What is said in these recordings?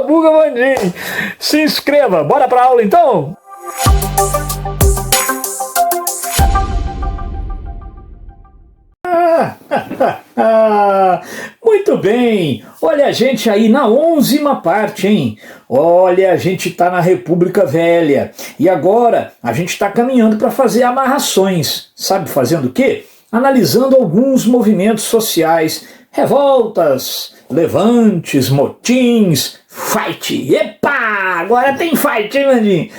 Sabuga Vandim. Se inscreva, bora pra aula então? Muito bem, olha a gente aí na 11ª parte, hein? Olha, a gente tá na República Velha e agora a gente tá caminhando para fazer amarrações. Sabe fazendo o quê? Analisando alguns movimentos sociais, revoltas, levantes, motins, fight. Epa, agora tem fight, hein, Landim?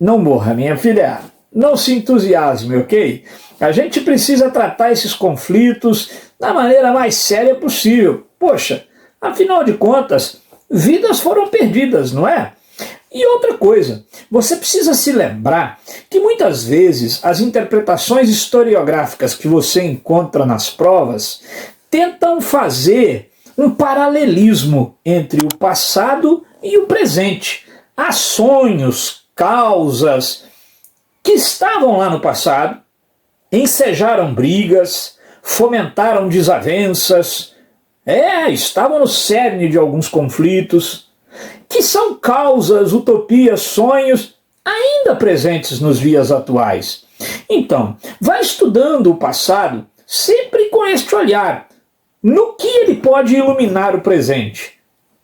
Não morra, minha filha, não se entusiasme, ok? A gente precisa tratar esses conflitos da maneira mais séria possível. Poxa, afinal de contas, vidas foram perdidas, não é? E outra coisa, você precisa se lembrar que muitas vezes as interpretações historiográficas que você encontra nas provas tentam fazer um paralelismo entre o passado e o presente. Há sonhos, causas que estavam lá no passado, ensejaram brigas, fomentaram desavenças, estavam no cerne de alguns conflitos, que são causas, utopias, sonhos ainda presentes nos dias atuais. Então, vai estudando o passado sempre com este olhar, no que ele pode iluminar o presente.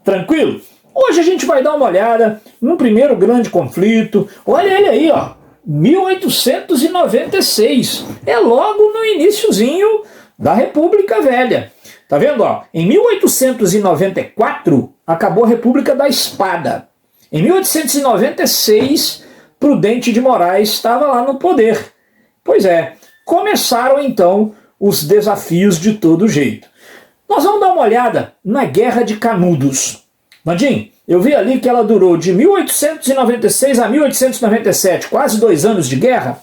Tranquilo? Hoje a gente vai dar uma olhada num primeiro grande conflito. Olha ele aí, ó. 1896, é logo no iniciozinho da República Velha. Tá vendo? Ó? Em 1894 acabou a República da Espada. Em 1896, Prudente de Moraes estava lá no poder. Pois é, começaram então os desafios de todo jeito. Nós vamos dar uma olhada na Guerra de Canudos. Landim, eu vi ali que ela durou de 1896 a 1897, quase 2 anos de guerra.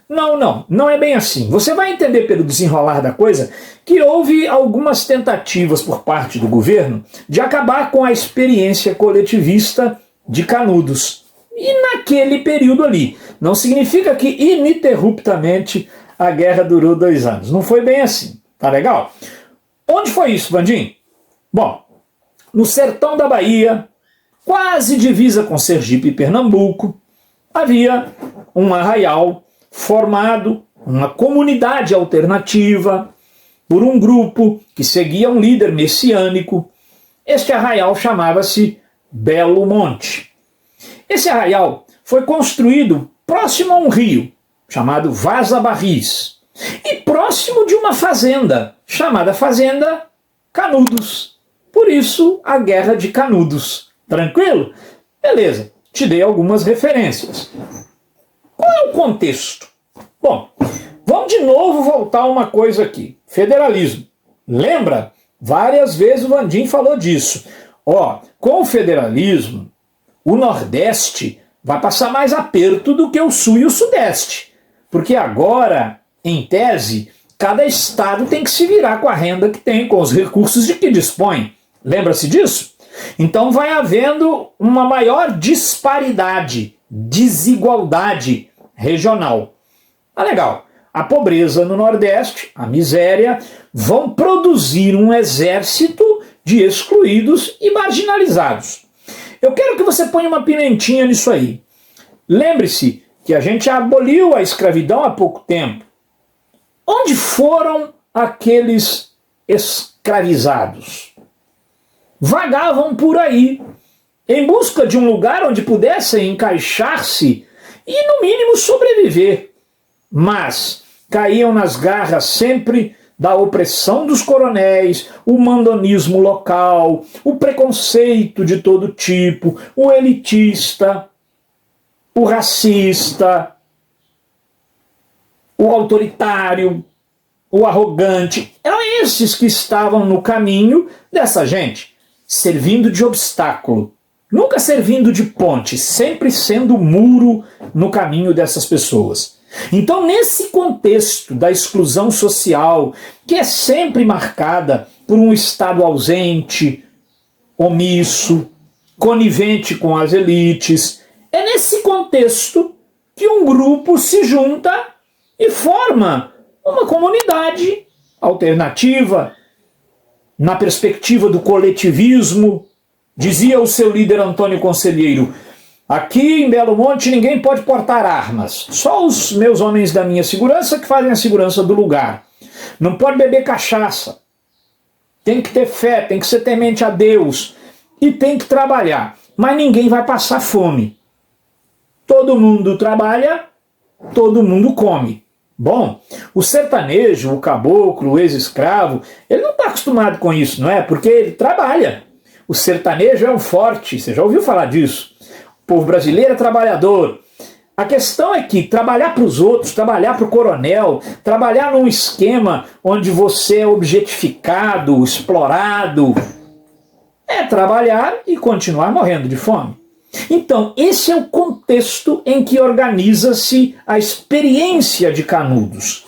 Não é bem assim. Você vai entender pelo desenrolar da coisa que houve algumas tentativas por parte do governo de acabar com a experiência coletivista de Canudos. E naquele período ali. Não significa que ininterruptamente a guerra durou 2 anos. Não foi bem assim. Tá legal? Onde foi isso, Vandim? Bom, no sertão da Bahia, quase divisa com Sergipe e Pernambuco, havia um arraial formado, uma comunidade alternativa, por um grupo que seguia um líder messiânico. Este arraial chamava-se Belo Monte. Esse arraial foi construído próximo a um rio, chamado Vaza Barris, e próximo de uma fazenda, chamada Fazenda Canudos. Por isso, a Guerra de Canudos. Tranquilo? Beleza, te dei algumas referências. Qual é o contexto? Bom, vamos de novo voltar a uma coisa aqui. Federalismo. Lembra? Várias vezes o Vandim falou disso. Com o federalismo, o Nordeste vai passar mais aperto do que o Sul e o Sudeste. Porque agora, em tese, cada estado tem que se virar com a renda que tem, com os recursos de que dispõe. Lembra-se disso? Então vai havendo uma maior disparidade, desigualdade regional. Legal. A pobreza no Nordeste, a miséria, vão produzir um exército de excluídos e marginalizados. Eu quero que você ponha uma pimentinha nisso aí. Lembre-se que a gente aboliu a escravidão há pouco tempo. Onde foram aqueles escravizados? Vagavam por aí, em busca de um lugar onde pudessem encaixar-se e, no mínimo, sobreviver. Mas caíam nas garras sempre da opressão dos coronéis, o mandonismo local, o preconceito de todo tipo, o elitista, o racista, o autoritário, o arrogante. Eram esses que estavam no caminho dessa gente, servindo de obstáculo, nunca servindo de ponte, sempre sendo muro no caminho dessas pessoas. Então, nesse contexto da exclusão social, que é sempre marcada por um Estado ausente, omisso, conivente com as elites, é nesse contexto que um grupo se junta e forma uma comunidade alternativa, na perspectiva do coletivismo, Dizia o seu líder Antônio Conselheiro: aqui em Belo Monte ninguém pode portar armas, só os meus homens da minha segurança que fazem a segurança do lugar. Não pode beber cachaça, tem que ter fé, tem que ser temente a Deus e tem que trabalhar, mas ninguém vai passar fome. Todo mundo trabalha, todo mundo come. Bom, o sertanejo, o caboclo, o ex-escravo, ele não está acostumado com isso, não é? Porque ele trabalha. O sertanejo é um forte, você já ouviu falar disso? O povo brasileiro é trabalhador. A questão é que trabalhar para os outros, trabalhar para o coronel, trabalhar num esquema onde você é objetificado, explorado, é trabalhar e continuar morrendo de fome. Então, esse é o contexto em que organiza-se a experiência de Canudos.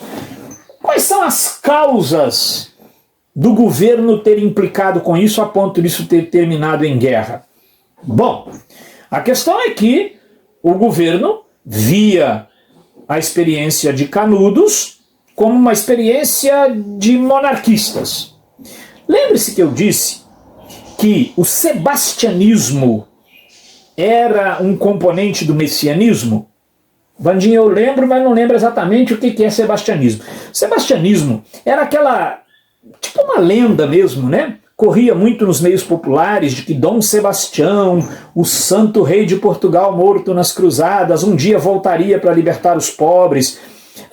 Quais são as causas do governo ter implicado com isso a ponto disso ter terminado em guerra? Bom, a questão é que o governo via a experiência de Canudos como uma experiência de monarquistas. Lembre-se que eu disse que o sebastianismo era um componente do messianismo? Vandinho, eu lembro, mas não lembro exatamente o que é sebastianismo. Sebastianismo era aquela, tipo uma lenda mesmo, né? Corria muito nos meios populares de que Dom Sebastião, o santo rei de Portugal morto nas cruzadas, um dia voltaria para libertar os pobres.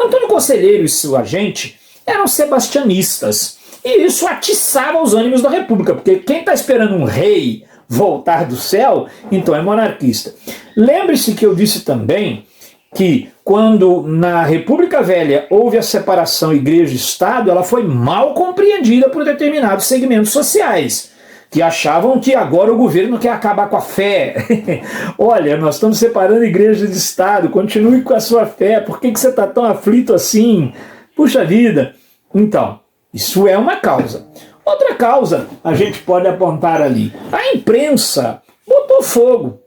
Antônio Conselheiro e sua gente eram sebastianistas. E isso atiçava os ânimos da República, porque quem está esperando um rei voltar do céu, então é monarquista. Lembre-se que eu disse também que quando na República Velha houve a separação igreja-estado, ela foi mal compreendida por determinados segmentos sociais, que achavam que agora o governo quer acabar com a fé. Olha, nós estamos separando igreja de Estado, continue com a sua fé, por que você está tão aflito assim? Puxa vida! Então, isso é uma causa. Outra causa a gente pode apontar ali. A imprensa botou fogo.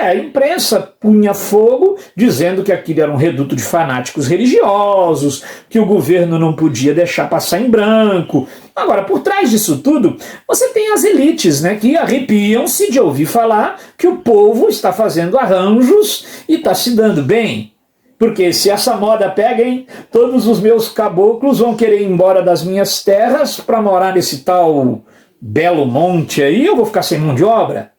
A imprensa punha fogo, dizendo que aquilo era um reduto de fanáticos religiosos, que o governo não podia deixar passar em branco. Agora, por trás disso tudo, você tem as elites, né, que arrepiam-se de ouvir falar que o povo está fazendo arranjos e está se dando bem. Porque se essa moda pega, hein, todos os meus caboclos vão querer ir embora das minhas terras para morar nesse tal Belo Monte aí, eu vou ficar sem mão de obra.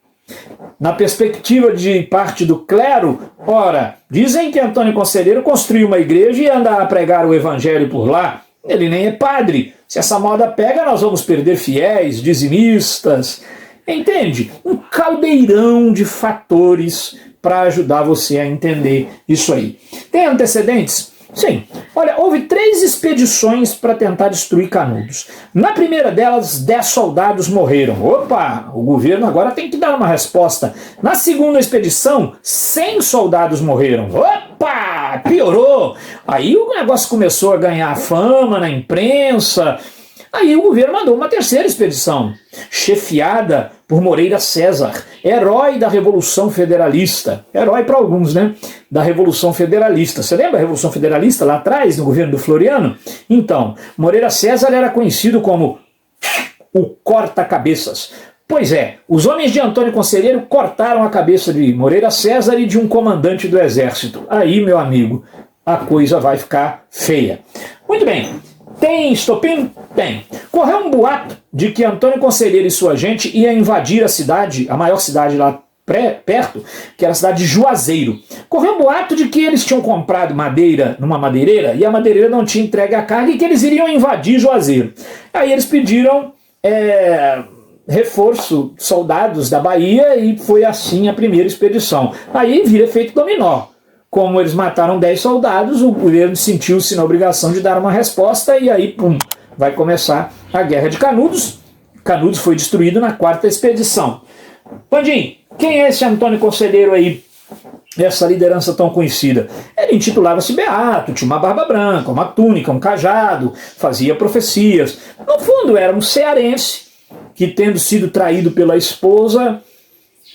Na perspectiva de parte do clero, ora, dizem que Antônio Conselheiro construiu uma igreja e anda a pregar o evangelho por lá. Ele nem é padre. Se essa moda pega, nós vamos perder fiéis, dizimistas. Entende? Um caldeirão de fatores para ajudar você a entender isso aí. Tem antecedentes? Sim. Olha, houve 3 expedições para tentar destruir Canudos. Na primeira delas, 10 soldados morreram. Opa, o governo agora tem que dar uma resposta. Na segunda expedição, 100 soldados morreram. Opa, piorou. Aí o negócio começou a ganhar fama na imprensa. Aí o governo mandou uma terceira expedição, chefiada por Moreira César, herói da Revolução Federalista. Herói para alguns, né? Da Revolução Federalista. Você lembra a Revolução Federalista lá atrás, no governo do Floriano? Então, Moreira César era conhecido como o corta-cabeças. Pois é, os homens de Antônio Conselheiro cortaram a cabeça de Moreira César e de um comandante do exército. Aí, meu amigo, a coisa vai ficar feia. Muito bem. Tem estopim? Tem. Correu um boato de que Antônio Conselheiro e sua gente ia invadir a cidade, a maior cidade lá perto, que era a cidade de Juazeiro. Correu um boato de que eles tinham comprado madeira numa madeireira e a madeireira não tinha entregue a carga e que eles iriam invadir Juazeiro. Aí eles pediram reforço, soldados da Bahia, e foi assim a primeira expedição. Aí vira efeito dominó. Como eles mataram 10 soldados, o governo sentiu-se na obrigação de dar uma resposta e aí, pum, vai começar a Guerra de Canudos. Canudos foi destruído na 4ª expedição. Pandim, quem é esse Antônio Conselheiro aí, essa liderança tão conhecida? Ele intitulava-se Beato, tinha uma barba branca, uma túnica, um cajado, fazia profecias. No fundo, era um cearense que, tendo sido traído pela esposa,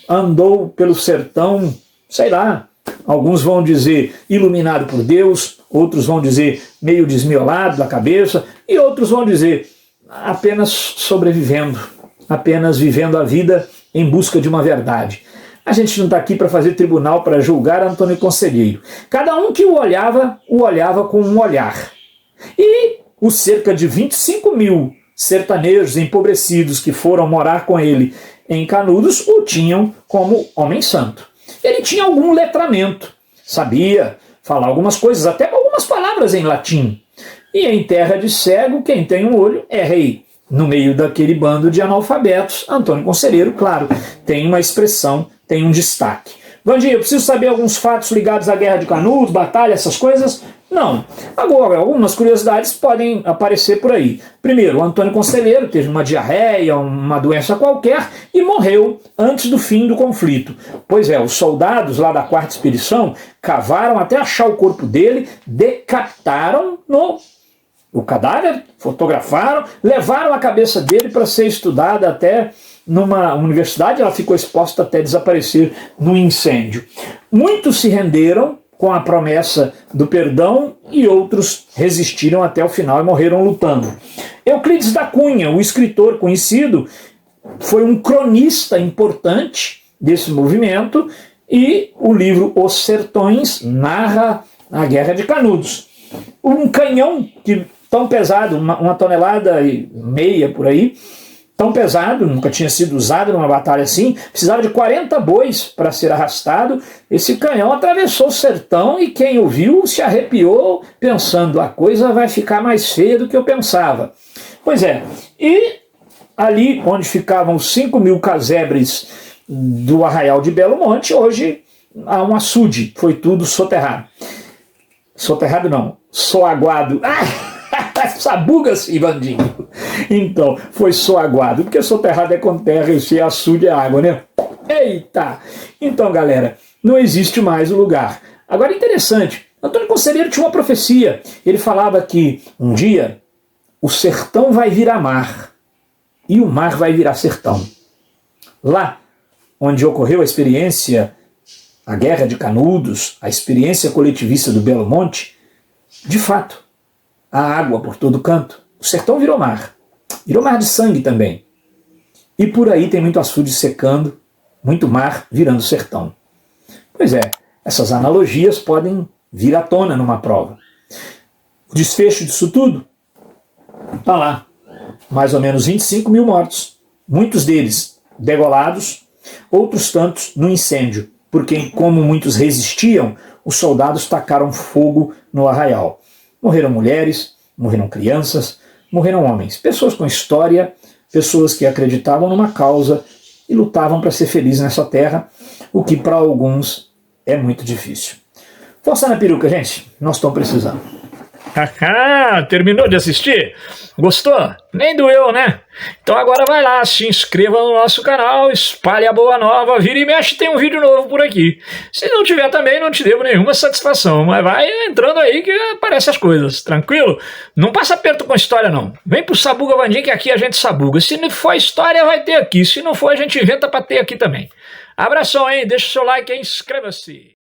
andou pelo sertão, sei lá, alguns vão dizer iluminado por Deus, outros vão dizer meio desmiolado da cabeça, e outros vão dizer apenas sobrevivendo, apenas vivendo a vida em busca de uma verdade. A gente não está aqui para fazer tribunal para julgar Antônio Conselheiro. Cada um que o olhava com um olhar. E os cerca de 25 mil sertanejos empobrecidos que foram morar com ele em Canudos o tinham como homem santo. Ele tinha algum letramento, sabia falar algumas coisas, até algumas palavras em latim. E em terra de cego, quem tem um olho é rei. No meio daquele bando de analfabetos, Antônio Conselheiro, claro, tem uma expressão, tem um destaque. Vandinho, eu preciso saber alguns fatos ligados à Guerra de Canudos, batalha, essas coisas? Não. Agora, algumas curiosidades podem aparecer por aí. Primeiro, o Antônio Conselheiro teve uma diarreia, uma doença qualquer e morreu antes do fim do conflito. Pois é, os soldados lá da 4ª Expedição cavaram até achar o corpo dele, decapitaram o cadáver, fotografaram, levaram a cabeça dele para ser estudada até numa universidade, ela ficou exposta até desaparecer no incêndio. Muitos se renderam com a promessa do perdão e outros resistiram até o final e morreram lutando. Euclides da Cunha, o escritor conhecido, foi um cronista importante desse movimento e o livro Os Sertões narra a Guerra de Canudos. Um canhão tão pesado, 1,5 toneladas por aí, tão pesado, nunca tinha sido usado numa batalha assim, precisava de 40 bois para ser arrastado. Esse canhão atravessou o sertão e quem o viu se arrepiou, pensando, a coisa vai ficar mais feia do que eu pensava. Pois é, e ali onde ficavam os 5 mil casebres do Arraial de Belo Monte, hoje há um açude, foi tudo soterrado. Soterrado não, soaguado. Sabuga-se, Vandinho. Então, foi soaguado, porque soterrado é com terra e se açude é água, né? Eita! Então, galera, não existe mais o lugar. Agora, interessante, Antônio Conselheiro tinha uma profecia. Ele falava que um dia o sertão vai virar mar e o mar vai virar sertão. Lá onde ocorreu a experiência, a Guerra de Canudos, a experiência coletivista do Belo Monte, de fato, a água por todo canto. O sertão virou mar de sangue também. E por aí tem muito açude secando, muito mar virando sertão. Pois é, essas analogias podem vir à tona numa prova. O desfecho disso tudo está lá. Mais ou menos 25 mil mortos. Muitos deles degolados, outros tantos no incêndio, porque como muitos resistiam, os soldados tacaram fogo no arraial. Morreram mulheres, morreram crianças, morreram homens, pessoas com história, pessoas que acreditavam numa causa e lutavam para ser felizes nessa terra, o que para alguns é muito difícil. Força na peruca, gente, nós estamos precisando. Terminou de assistir? Gostou? Nem doeu, né? Então agora vai lá, se inscreva no nosso canal, espalhe a boa nova, vira e mexe, tem um vídeo novo por aqui. Se não tiver também, não te devo nenhuma satisfação, mas vai entrando aí que aparecem as coisas, tranquilo? Não passa aperto com história não. Vem pro Sabuga Vandinho que aqui a gente sabuga. Se não for história, vai ter aqui. Se não for, a gente inventa pra ter aqui também. Abração, hein? Deixa o seu like aí, inscreva-se.